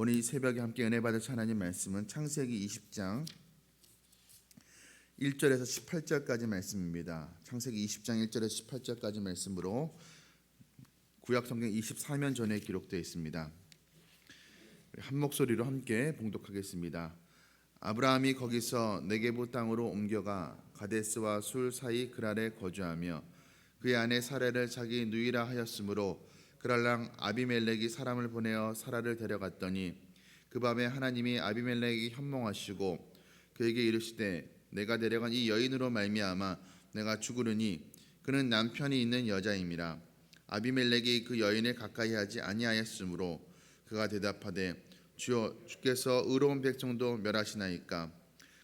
오늘 이 새벽에 함께 은혜 받을 하나님 말씀은 창세기 20장 1절에서 18절까지 말씀입니다. 창세기 20장 1절에서 18절까지 말씀으로 구약성경 24년 전에 기록되어 있습니다. 한 목소리로 함께 봉독하겠습니다. 아브라함이 거기서 네게부 땅으로 옮겨가 가데스와 술 사이 그랄에 거주하며 그의 아내 사라를 자기 누이라 하였으므로 그랄랑 아비멜렉이 사람을 보내어 사라를 데려갔더니 그 밤에 하나님이 아비멜렉에게 현몽하시고 그에게 이르시되 내가 데려간 이 여인으로 말미암아 내가 죽으리니 그는 남편이 있는 여자임이라. 아비멜렉이 그 여인을 가까이 하지 아니하였으므로 그가 대답하되 주여 주께서 의로운 백성도 멸하시나이까.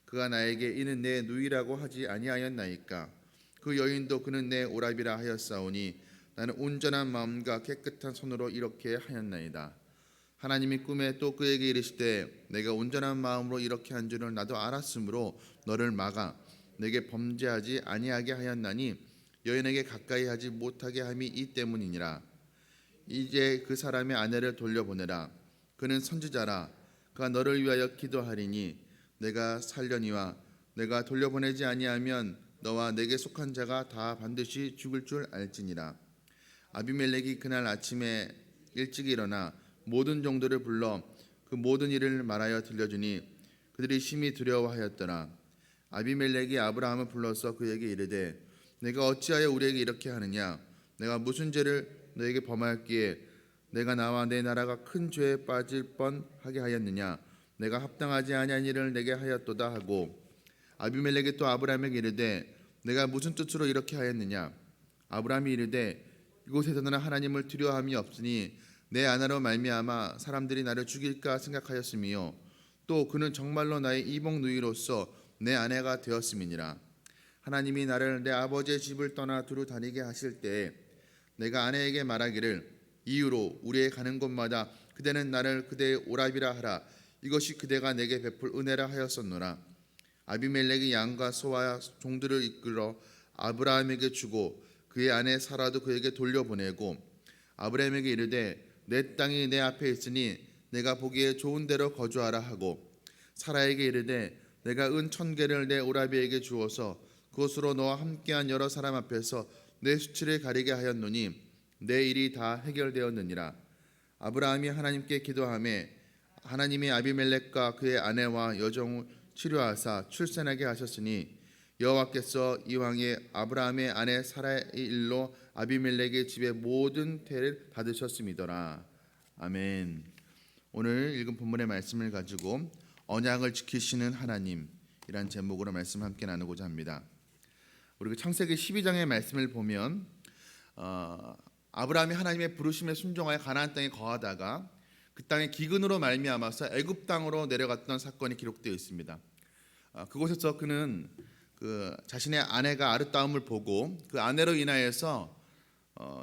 그가 나에게 이는 내 누이라고 하지 아니하였나이까. 그 여인도 그는 내 오라비라 하였사오니 나는 온전한 마음과 깨끗한 손으로 이렇게 하였나이다. 하나님이 꿈에 또 그에게 이르시되 내가 온전한 마음으로 이렇게 한 줄을 나도 알았으므로 너를 막아 내게 범죄하지 아니하게 하였나니 여인에게 가까이 하지 못하게 함이 이 때문이니라. 이제 그 사람의 아내를 돌려보내라. 그는 선지자라. 그가 너를 위하여 기도하리니 내가 살려니와 내가 돌려보내지 아니하면 너와 내게 속한 자가 다 반드시 죽을 줄 알지니라. 아비멜렉이 그날 아침에 일찍 일어나 모든 종들을 불러 그 모든 일을 말하여 들려주니 그들이 심히 두려워하였더라. 아비멜렉이 아브라함을 불러서 그에게 이르되 내가 어찌하여 우리에게 이렇게 하느냐. 내가 무슨 죄를 너에게 범하였기에 내가 나와 내 나라가 큰 죄에 빠질 뻔하게 하였느냐. 내가 합당하지 아니한 일을 내게 하였도다 하고 아비멜렉이 또 아브라함에게 이르되 내가 무슨 뜻으로 이렇게 하였느냐. 아브라함이 이르되 이곳에서는 하나님을 두려워함이 없으니 내 아내로 말미암아 사람들이 나를 죽일까 생각하였음이요 또 그는 정말로 나의 이복 누이로서 내 아내가 되었음이니라. 하나님이 나를 내 아버지의 집을 떠나 두루 다니게 하실 때에 내가 아내에게 말하기를 이유로 우리의 가는 곳마다 그대는 나를 그대의 오라비라 하라. 이것이 그대가 내게 베풀 은혜라 하였었노라. 아비멜렉이 양과 소와 종들을 이끌어 아브라함에게 주고 그의 아내 사라도 그에게 돌려보내고 아브라함에게 이르되 내 땅이 내 앞에 있으니 내가 보기에 좋은 데로 거주하라 하고 사라에게 이르되 내가 은 1000개를 내 오라비에게 주어서 그것으로 너와 함께한 여러 사람 앞에서 내 수치를 가리게 하였노니 내 일이 다 해결되었느니라. 아브라함이 하나님께 기도하매 하나님이 아비멜렉과 그의 아내와 여종을 치료하사 출산하게 하셨으니 여호와께서 이왕에 아브라함의 아내 사라의 일로 아비멜렉의 집의 모든 태를 받으셨음이더라. 아멘. 오늘 읽은 본문의 말씀을 가지고 언약을 지키시는 하나님이란 제목으로 말씀 함께 나누고자 합니다. 우리가 창세기 12장의 말씀을 보면 아브라함이 하나님의 부르심에 순종하여 가나안 땅에 거하다가 그 땅의 기근으로 말미암아서 애굽 땅으로 내려갔던 사건이 기록되어 있습니다. 그곳에서 그는 자신의 아내가 아름다움을 보고 그 아내로 인하여서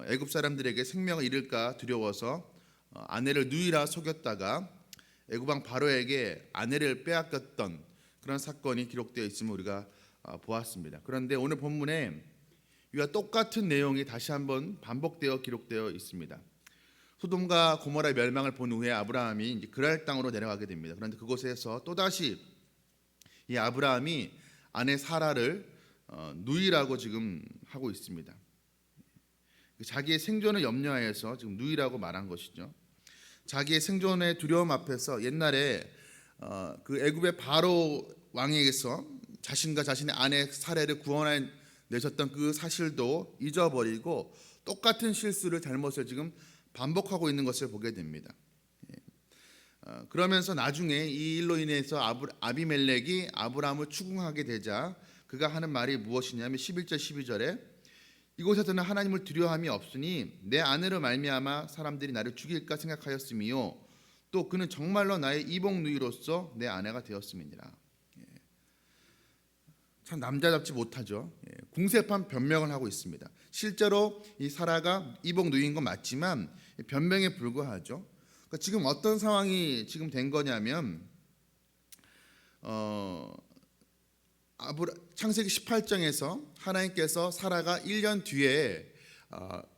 애굽 사람들에게 생명을 잃을까 두려워서 아내를 누이라 속였다가 애굽 왕 바로에게 아내를 빼앗겼던 그런 사건이 기록되어 있음을 우리가 보았습니다. 그런데 오늘 본문에 이와 똑같은 내용이 다시 한번 반복되어 기록되어 있습니다. 소돔과 고모라 멸망을 본 후에 아브라함이 이제 그랄 땅으로 내려가게 됩니다. 그런데 그곳에서 또다시 이 아브라함이 아내 사라를 누이라고 지금 하고 있습니다. 자기의 생존을 염려하여서 지금 누이라고 말한 것이죠. 자기의 생존의 두려움 앞에서 옛날에 그 애굽의 바로 왕에게서 자신과 자신의 아내 사라를 구원해 내셨던 그 사실도 잊어버리고 똑같은 실수를 잘못을 지금 반복하고 있는 것을 보게 됩니다. 그러면서 나중에 이 일로 인해서 아비멜렉이 아브라함을 추궁하게 되자 그가 하는 말이 무엇이냐면 11절 12절에 이곳에서는 하나님을 두려워함이 없으니 내 아내로 말미암아 사람들이 나를 죽일까 생각하였음이요 또 그는 정말로 나의 이복 누이로서 내 아내가 되었음이니라. 참 남자답지 못하죠. 궁색한 변명을 하고 있습니다. 실제로 이 사라가 이복 누이인 건 맞지만 변명에 불과하죠. 그러니까 지금 어떤 상황이 지금 된 거냐면 창세기 18장에서 하나님께서 사라가 1년 뒤에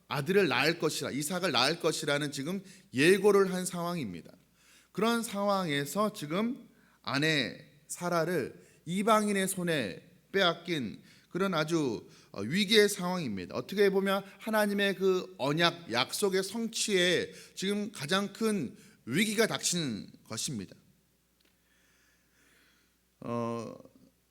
아들을 낳을 것이라, 이삭을 낳을 것이라는 지금 예고를 한 상황입니다. 그런 상황에서 지금 아내 사라를 이방인의 손에 빼앗긴 그런 아주 위기의 상황입니다. 어떻게 보면 하나님의 그 언약 약속의 성취에 지금 가장 큰 위기가 닥치는 것입니다.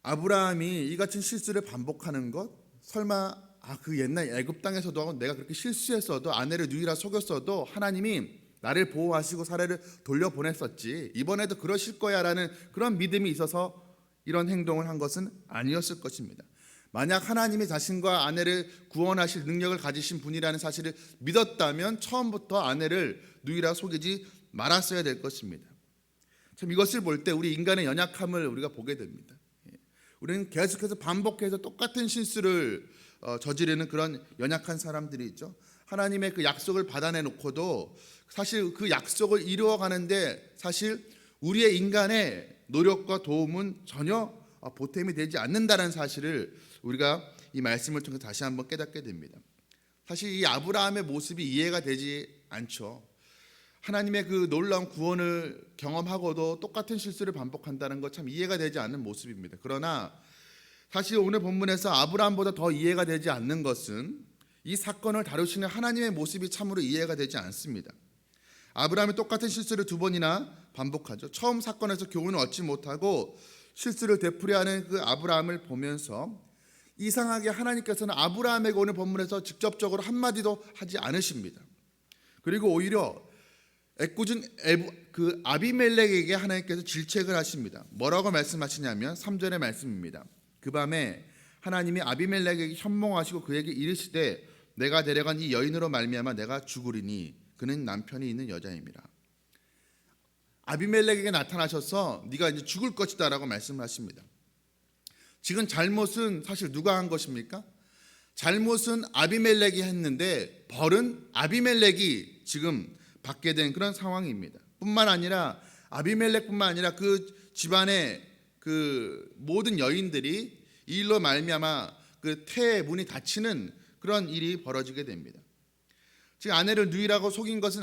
아브라함이 이 같은 실수를 반복하는 것, 설마 그 옛날 애굽 땅에서도 내가 그렇게 실수했어도 아내를 누이라 속였어도 하나님이 나를 보호하시고 사례를 돌려보냈었지, 이번에도 그러실 거야라는 그런 믿음이 있어서 이런 행동을 한 것은 아니었을 것입니다. 만약 하나님이 자신과 아내를 구원하실 능력을 가지신 분이라는 사실을 믿었다면 처음부터 아내를 누이라 속이지 말았어야 될 것입니다. 참 이것을 볼 때 우리 인간의 연약함을 우리가 보게 됩니다. 우리는 계속해서 반복해서 똑같은 실수를 저지르는 그런 연약한 사람들이 있죠. 하나님의 그 약속을 받아내놓고도 사실 그 약속을 이루어가는데 사실 우리의 인간의 노력과 도움은 전혀 보탬이 되지 않는다는 사실을 우리가 이 말씀을 통해 다시 한번 깨닫게 됩니다. 사실 이 아브라함의 모습이 이해가 되지 않죠. 하나님의 그 놀라운 구원을 경험하고도 똑같은 실수를 반복한다는 것 참 이해가 되지 않는 모습입니다. 그러나 사실 오늘 본문에서 아브라함보다 더 이해가 되지 않는 것은 이 사건을 다루시는 하나님의 모습이 참으로 이해가 되지 않습니다. 아브라함이 똑같은 실수를 두 번이나 반복하죠. 처음 사건에서 교훈을 얻지 못하고 실수를 되풀이하는 그 아브라함을 보면서 이상하게 하나님께서는 아브라함에게 오늘 본문에서 직접적으로 한마디도 하지 않으십니다. 그리고 오히려 애꿎은 그 아비멜렉에게 하나님께서 질책을 하십니다. 뭐라고 말씀하시냐면 3절의 말씀입니다. 그 밤에 하나님이 아비멜렉에게 현몽하시고 그에게 이르시되 내가 데려간 이 여인으로 말미암아 내가 죽으리니 그는 남편이 있는 여자임이라. 아비멜렉에게 나타나셔서 네가 이제 죽을 것이다 라고 말씀을 하십니다. 지금 잘못은 사실 누가 한 것입니까? 잘못은 아비멜렉이 했는데 벌은 아비멜렉이 지금 받게 된 그런 상황입니다. 뿐만 아니라 아비멜렉뿐만 아니라 그 집안의 그 모든 여인들이 이 일로 말미암아 그 태의 문이 닫히는 그런 일이 벌어지게 됩니다. 즉 아내를 누이라고 속인 것은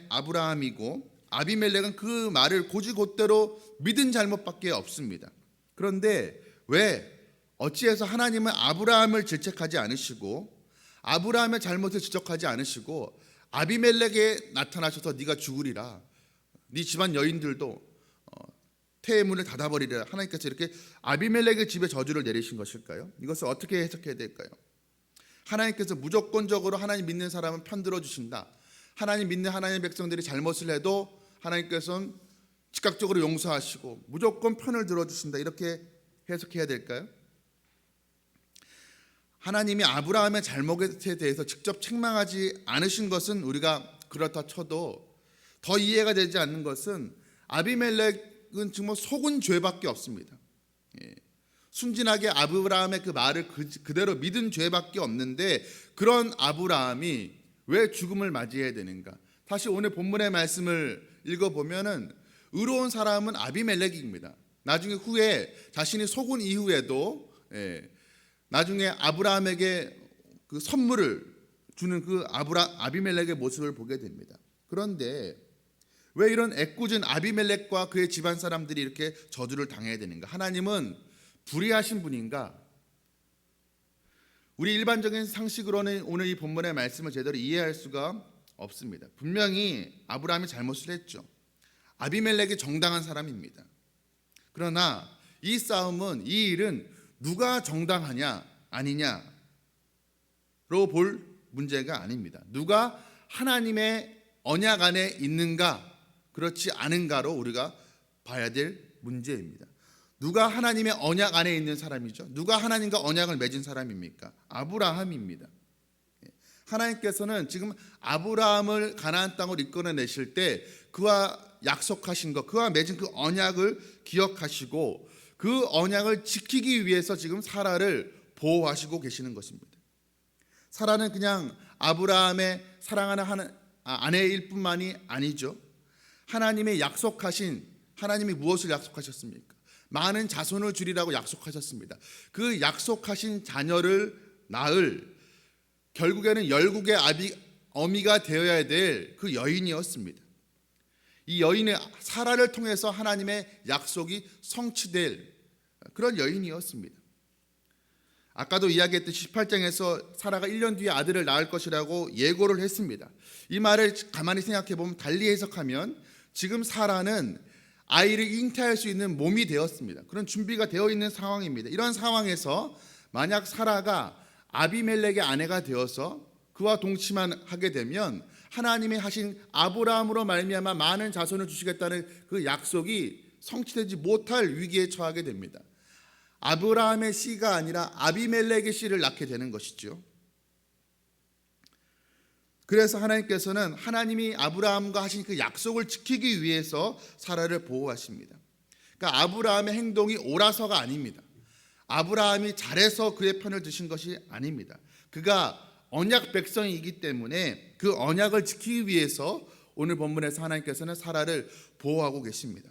아브라함이고 아비멜렉은 그 말을 곧이곧대로 믿은 잘못밖에 없습니다. 그런데 왜 어찌해서 하나님은 아브라함을 질책하지 않으시고 아브라함의 잘못을 지적하지 않으시고 아비멜렉에 나타나셔서 네가 죽으리라, 네 집안 여인들도 태의 문을 닫아버리리라, 하나님께서 이렇게 아비멜렉의 집에 저주를 내리신 것일까요? 이것을 어떻게 해석해야 될까요? 하나님께서 무조건적으로 하나님 믿는 사람은 편들어 주신다, 하나님 믿는 하나님의 백성들이 잘못을 해도 하나님께서는 즉각적으로 용서하시고 무조건 편을 들어주신다, 이렇게 해석해야 될까요? 하나님이 아브라함의 잘못에 대해서 직접 책망하지 않으신 것은 우리가 그렇다 쳐도 더 이해가 되지 않는 것은 아비멜렉은 정말 속은 죄밖에 없습니다. 순진하게 아브라함의 그 말을 그대로 믿은 죄밖에 없는데 그런 아브라함이 왜 죽음을 맞이해야 되는가? 다시 오늘 본문의 말씀을 읽어보면은 의로운 사람은 아비멜렉입니다. 나중에 후에 자신이 속은 이후에도 나중에 아브라함에게 그 선물을 주는 그 아비멜렉의 모습을 보게 됩니다. 그런데 왜 이런 애꿎은 아비멜렉과 그의 집안 사람들이 이렇게 저주를 당해야 되는가? 하나님은 불의하신 분인가? 우리 일반적인 상식으로는 오늘 이 본문의 말씀을 제대로 이해할 수가 없습니다. 분명히 아브라함이 잘못을 했죠. 아비멜렉이 정당한 사람입니다. 그러나 이 싸움은, 이 일은 누가 정당하냐 아니냐로 볼 문제가 아닙니다. 누가 하나님의 언약 안에 있는가 그렇지 않은가로 우리가 봐야 될 문제입니다. 누가 하나님의 언약 안에 있는 사람이죠? 누가 하나님과 언약을 맺은 사람입니까? 아브라함입니다. 하나님께서는 지금 아브라함을 가나안 땅으로 이끌어내실 때 그와 약속하신 것, 그와 맺은 그 언약을 기억하시고 그 언약을 지키기 위해서 지금 사라를 보호하시고 계시는 것입니다. 사라는 그냥 아브라함의 사랑하는 아내일 뿐만이 아니죠. 하나님의 약속하신, 하나님이 무엇을 약속하셨습니까? 많은 자손을 주리라고 약속하셨습니다. 그 약속하신 자녀를 낳을, 결국에는 열국의 어미가 되어야 될 그 여인이었습니다. 이 여인의 사라를 통해서 하나님의 약속이 성취될 그런 여인이었습니다. 아까도 이야기했듯이 18장에서 사라가 1년 뒤에 아들을 낳을 것이라고 예고를 했습니다. 이 말을 가만히 생각해 보면 달리 해석하면 지금 사라는 아이를 잉태할 수 있는 몸이 되었습니다. 그런 준비가 되어 있는 상황입니다. 이런 상황에서 만약 사라가 아비멜렉의 아내가 되어서 그와 동침만 하게 되면 하나님이 하신 아브라함으로 말미암아 많은 자손을 주시겠다는 그 약속이 성취되지 못할 위기에 처하게 됩니다. 아브라함의 씨가 아니라 아비멜렉의 씨를 낳게 되는 것이죠. 그래서 하나님께서는 하나님이 아브라함과 하신 그 약속을 지키기 위해서 사라를 보호하십니다. 그러니까 아브라함의 행동이 옳아서가 아닙니다. 아브라함이 잘해서 그의 편을 드신 것이 아닙니다. 그가 언약 백성이기 때문에 그 언약을 지키기 위해서 오늘 본문에서 하나님께서는 사라를 보호하고 계십니다.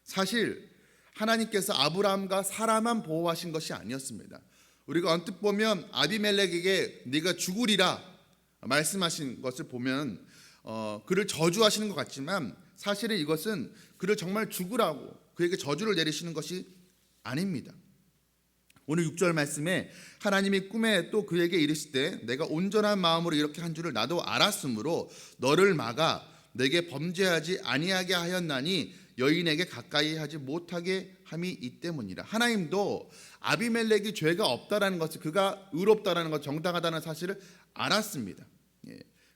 사실 하나님께서 아브라함과 사라만 보호하신 것이 아니었습니다. 우리가 언뜻 보면 아비멜렉에게 네가 죽으리라 말씀하신 것을 보면 그를 저주하시는 것 같지만 사실은 이것은 그를 정말 죽으라고 그에게 저주를 내리시는 것이 아닙니다. 오늘 6절 말씀에 하나님이 꿈에 또 그에게 이르시되 내가 온전한 마음으로 이렇게 한 줄을 나도 알았으므로 너를 막아 내게 범죄하지 아니하게 하였나니 여인에게 가까이 하지 못하게 함이 이 때문이라. 하나님도 아비멜렉이 죄가 없다라는 것을, 그가 의롭다라는 것, 정당하다는 사실을 알았습니다.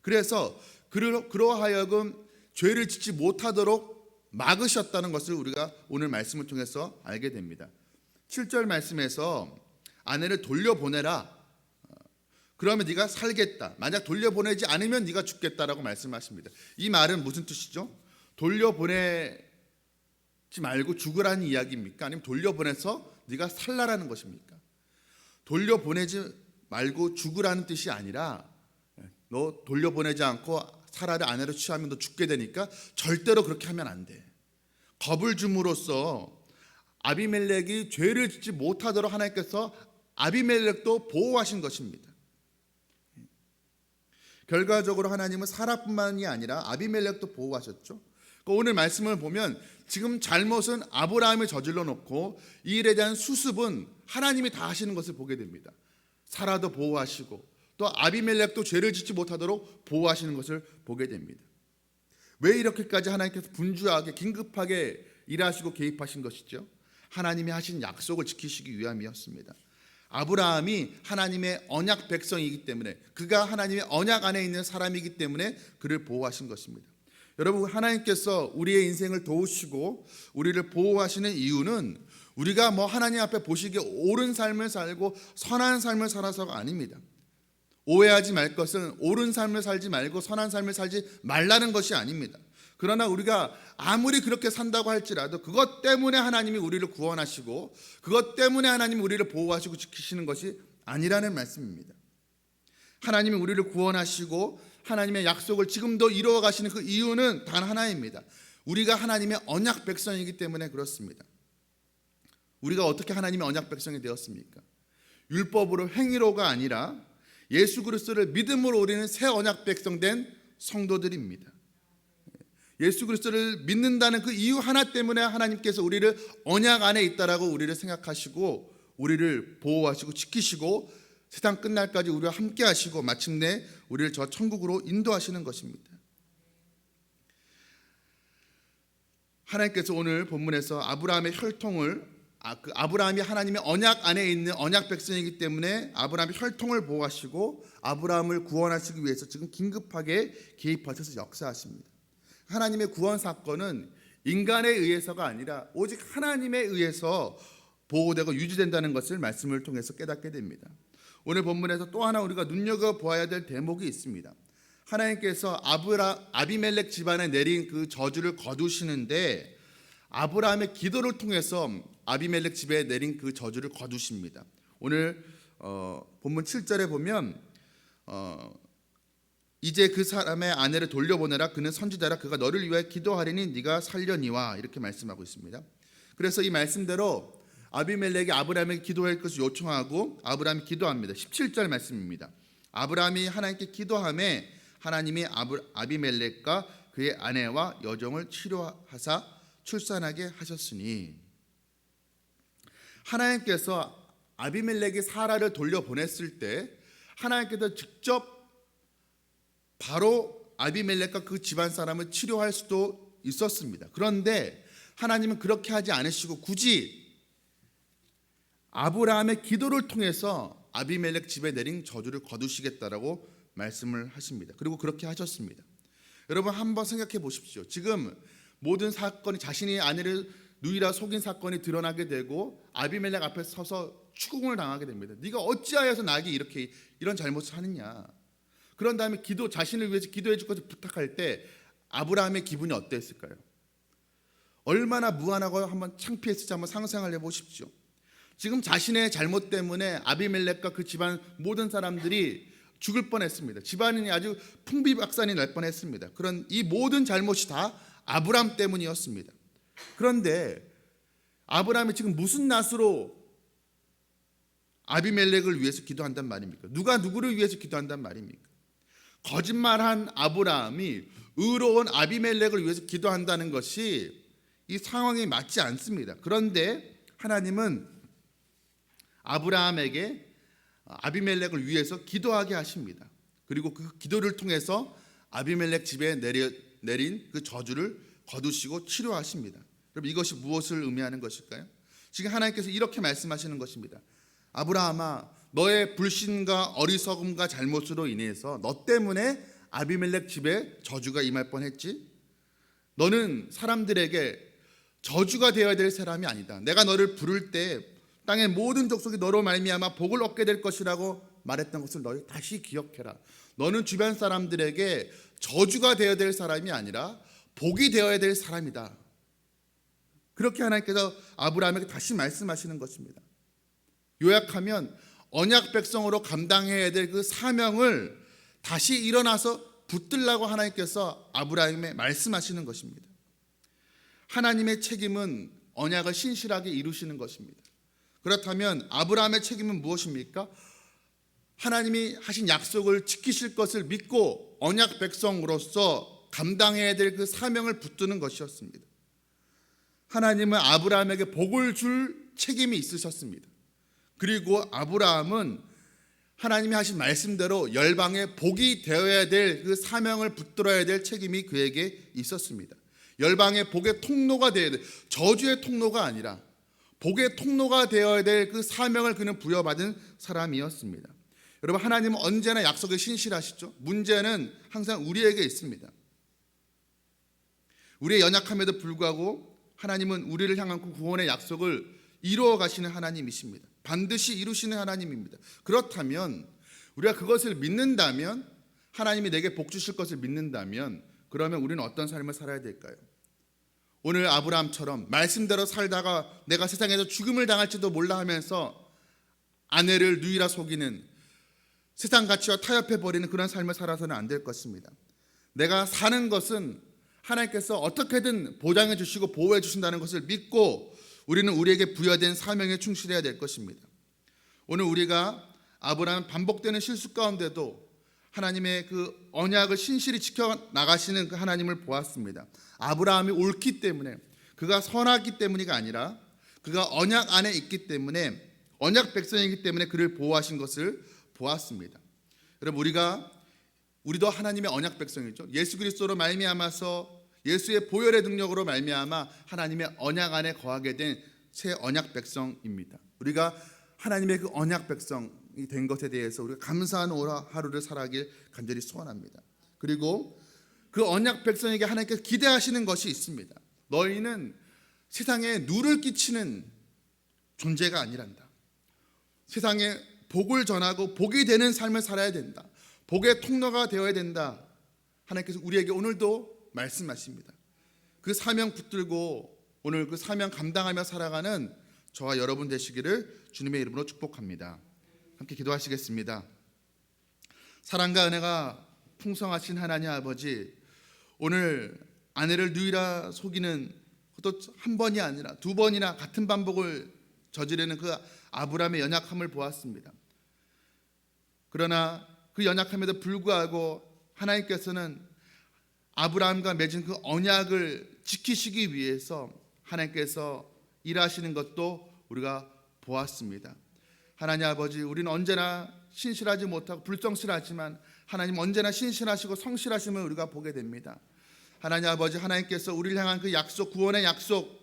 그래서 그러하여금 죄를 짓지 못하도록 막으셨다는 것을 우리가 오늘 말씀을 통해서 알게 됩니다. 7절 말씀에서 아내를 돌려보내라. 그러면 네가 살겠다. 만약 돌려보내지 않으면 네가 죽겠다라고 말씀하십니다. 이 말은 무슨 뜻이죠? 돌려보내지 말고 죽으라는 이야기입니까? 아니면 돌려보내서 네가 살라라는 것입니까? 돌려보내지 말고 죽으라는 뜻이 아니라 너 돌려보내지 않고 사라를 아내로 취하면 너 죽게 되니까 절대로 그렇게 하면 안 돼. 겁을 줌으로써 아비멜렉이 죄를 짓지 못하도록 하나님께서 아비멜렉도 보호하신 것입니다. 결과적으로 하나님은 사라뿐만이 아니라 아비멜렉도 보호하셨죠. 오늘 말씀을 보면 지금 잘못은 아브라함이 저질러 놓고 이 일에 대한 수습은 하나님이 다 하시는 것을 보게 됩니다. 사라도 보호하시고 또 아비멜렉도 죄를 짓지 못하도록 보호하시는 것을 보게 됩니다. 왜 이렇게까지 하나님께서 분주하게 긴급하게 일하시고 개입하신 것이죠? 하나님이 하신 약속을 지키시기 위함이었습니다. 아브라함이 하나님의 언약 백성이기 때문에, 그가 하나님의 언약 안에 있는 사람이기 때문에 그를 보호하신 것입니다. 여러분, 하나님께서 우리의 인생을 도우시고 우리를 보호하시는 이유는 우리가 하나님 앞에 보시기에 옳은 삶을 살고 선한 삶을 살아서가 아닙니다. 오해하지 말 것은 옳은 삶을 살지 말고 선한 삶을 살지 말라는 것이 아닙니다. 그러나 우리가 아무리 그렇게 산다고 할지라도 그것 때문에 하나님이 우리를 구원하시고 그것 때문에 하나님이 우리를 보호하시고 지키시는 것이 아니라는 말씀입니다. 하나님이 우리를 구원하시고 하나님의 약속을 지금도 이루어 가시는 그 이유는 단 하나입니다. 우리가 하나님의 언약 백성이기 때문에 그렇습니다. 우리가 어떻게 하나님의 언약 백성이 되었습니까? 율법으로 행위로가 아니라 예수 그리스도를 믿음으로 우리는 새 언약 백성 된 성도들입니다. 예수 그리스도를 믿는다는 그 이유 하나 때문에 하나님께서 우리를 언약 안에 있다라고 우리를 생각하시고 우리를 보호하시고 지키시고 세상 끝날까지 우리와 함께 하시고 마침내 우리를 저 천국으로 인도하시는 것입니다. 하나님께서 오늘 본문에서 아브라함의 혈통을 아브라함이 하나님의 언약 안에 있는 언약 백성이기 때문에 아브라함의 혈통을 보호하시고 아브라함을 구원하시기 위해서 지금 긴급하게 개입하셔서 역사하십니다. 하나님의 구원 사건은 인간에 의해서가 아니라 오직 하나님에 의해서 보호되고 유지된다는 것을 말씀을 통해서 깨닫게 됩니다. 오늘 본문에서 또 하나 우리가 눈여겨보아야 될 대목이 있습니다. 하나님께서 아비멜렉 집안에 내린 그 저주를 거두시는데 아브라함의 기도를 통해서 아비멜렉 집에 내린 그 저주를 거두십니다. 오늘 본문 7절에 보면 이제 그 사람의 아내를 돌려보내라. 그는 선지자라. 그가 너를 위하여 기도하리니 네가 살려니와 이렇게 말씀하고 있습니다. 그래서 이 말씀대로 아비멜렉이 아브라함에게 기도할 것을 요청하고 아브라함이 기도합니다. 17절 말씀입니다. 아브라함이 하나님께 기도하매 하나님이 아비멜렉과 그의 아내와 여종을 치료하사 출산하게 하셨으니. 하나님께서 아비멜렉이 사라를 돌려보냈을 때 하나님께서 직접 바로 아비멜렉과 그 집안 사람을 치료할 수도 있었습니다. 그런데 하나님은 그렇게 하지 않으시고 굳이 아브라함의 기도를 통해서 아비멜렉 집에 내린 저주를 거두시겠다라고 말씀을 하십니다. 그리고 그렇게 하셨습니다. 여러분 한번 생각해 보십시오. 지금 모든 사건이 자신이 아내를 누이라 속인 사건이 드러나게 되고 아비멜렉 앞에 서서 추궁을 당하게 됩니다. 네가 어찌하여서 나에게 이렇게 이런 잘못을 하느냐. 그런 다음에 자신을 위해서 기도해 줄 것을 부탁할 때 아브라함의 기분이 어땠을까요? 얼마나 무안하고 한번 창피했을지 한번 상상을 해보십시오. 지금 자신의 잘못 때문에 아비멜렉과 그 집안 모든 사람들이 죽을 뻔했습니다. 집안이 아주 풍비박산이 날 뻔했습니다. 그런 이 모든 잘못이 다 아브라함 때문이었습니다. 그런데 아브라함이 지금 무슨 낯으로 아비멜렉을 위해서 기도한단 말입니까? 누가 누구를 위해서 기도한단 말입니까? 거짓말한 아브라함이 의로운 아비멜렉을 위해서 기도한다는 것이 이 상황에 맞지 않습니다. 그런데 하나님은 아브라함에게 아비멜렉을 위해서 기도하게 하십니다. 그리고 그 기도를 통해서 아비멜렉 집에 내린 그 저주를 거두시고 치료하십니다. 여러분 이것이 무엇을 의미하는 것일까요? 지금 하나님께서 이렇게 말씀하시는 것입니다. 아브라함아, 너의 불신과 어리석음과 잘못으로 인해서 너 때문에 아비멜렉 집에 저주가 임할 뻔했지. 너는 사람들에게 저주가 되어야 될 사람이 아니다. 내가 너를 부를 때 땅의 모든 족속이 너로 말미암아 복을 얻게 될 것이라고 말했던 것을 너희 다시 기억해라. 너는 주변 사람들에게 저주가 되어야 될 사람이 아니라 복이 되어야 될 사람이다. 그렇게 하나님께서 아브라함에게 다시 말씀하시는 것입니다. 요약하면 언약 백성으로 감당해야 될 그 사명을 다시 일어나서 붙들라고 하나님께서 아브라함에게 말씀하시는 것입니다. 하나님의 책임은 언약을 신실하게 이루시는 것입니다. 그렇다면 아브라함의 책임은 무엇입니까? 하나님이 하신 약속을 지키실 것을 믿고 언약 백성으로서 감당해야 될 그 사명을 붙드는 것이었습니다. 하나님은 아브라함에게 복을 줄 책임이 있으셨습니다. 그리고 아브라함은 하나님이 하신 말씀대로 열방에 복이 되어야 될 그 사명을 붙들어야 될 책임이 그에게 있었습니다. 열방의 복의 통로가 되어야 될, 저주의 통로가 아니라 복의 통로가 되어야 될 그 사명을 그는 부여받은 사람이었습니다. 여러분 하나님은 언제나 약속에 신실하시죠. 문제는 항상 우리에게 있습니다. 우리의 연약함에도 불구하고 하나님은 우리를 향한 구원의 약속을 이루어 가시는 하나님이십니다. 반드시 이루시는 하나님입니다. 그렇다면 우리가 그것을 믿는다면, 하나님이 내게 복 주실 것을 믿는다면, 그러면 우리는 어떤 삶을 살아야 될까요? 오늘 아브라함처럼 말씀대로 살다가 내가 세상에서 죽음을 당할지도 몰라 하면서 아내를 누이라 속이는, 세상 가치와 타협해버리는 그런 삶을 살아서는 안 될 것입니다. 내가 사는 것은 하나님께서 어떻게든 보장해 주시고 보호해 주신다는 것을 믿고 우리는 우리에게 부여된 사명에 충실해야 될 것입니다. 오늘 우리가 아브라함 반복되는 실수 가운데도 하나님의 그 언약을 신실히 지켜나가시는 그 하나님을 보았습니다. 아브라함이 옳기 때문에, 그가 선하기 때문이가 아니라 그가 언약 안에 있기 때문에, 언약 백성이기 때문에 그를 보호하신 것을 보았습니다. 여러분 우리도 하나님의 언약 백성이죠. 예수 그리스도로 말미암아서 예수의 보혈의 능력으로 말미암아 하나님의 언약 안에 거하게 된 새 언약 백성입니다. 우리가 하나님의 그 언약 백성이 된 것에 대해서 우리가 감사한 하루를 살아가길 간절히 소원합니다. 그리고 그 언약 백성에게 하나님께서 기대하시는 것이 있습니다. 너희는 세상에 누를 끼치는 존재가 아니란다. 세상에 복을 전하고 복이 되는 삶을 살아야 된다. 복의 통로가 되어야 된다. 하나님께서 우리에게 오늘도 말씀하십니다. 그 사명 붙들고 오늘 그 사명 감당하며 살아가는 저와 여러분 되시기를 주님의 이름으로 축복합니다. 함께 기도하시겠습니다. 사랑과 은혜가 풍성하신 하나님 아버지, 오늘 아내를 누이라 속이는 그것도 한 번이 아니라 두 번이나 같은 반복을 저지르는 그 아브라함의 연약함을 보았습니다. 그러나 그 연약함에도 불구하고 하나님께서는 아브라함과 맺은 그 언약을 지키시기 위해서 하나님께서 일하시는 것도 우리가 보았습니다. 하나님 아버지, 우리는 언제나 신실하지 못하고 불성실하지만 하나님 언제나 신실하시고 성실하심을 우리가 보게 됩니다. 하나님 아버지, 하나님께서 우리를 향한 그 약속, 구원의 약속,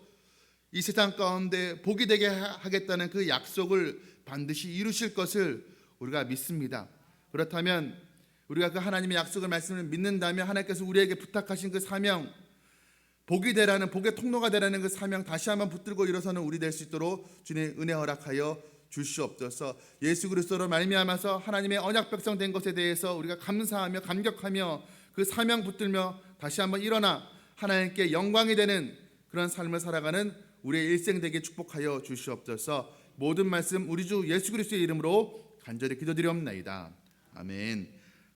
이 세상 가운데 복이 되게 하겠다는 그 약속을 반드시 이루실 것을 우리가 믿습니다. 그렇다면 우리가 그 하나님의 약속을 말씀을 믿는다면 하나님께서 우리에게 부탁하신 그 사명, 복이 되라는, 복의 통로가 되라는 그 사명 다시 한번 붙들고 일어서는 우리 될 수 있도록 주님의 은혜 허락하여 주시옵소서. 예수 그리스도로 말미암아서 하나님의 언약 백성 된 것에 대해서 우리가 감사하며 감격하며 그 사명 붙들며 다시 한번 일어나 하나님께 영광이 되는 그런 삶을 살아가는 우리의 일생 되게 축복하여 주시옵소서. 모든 말씀 우리 주 예수 그리스도의 이름으로 간절히 기도드리옵나이다. 아멘.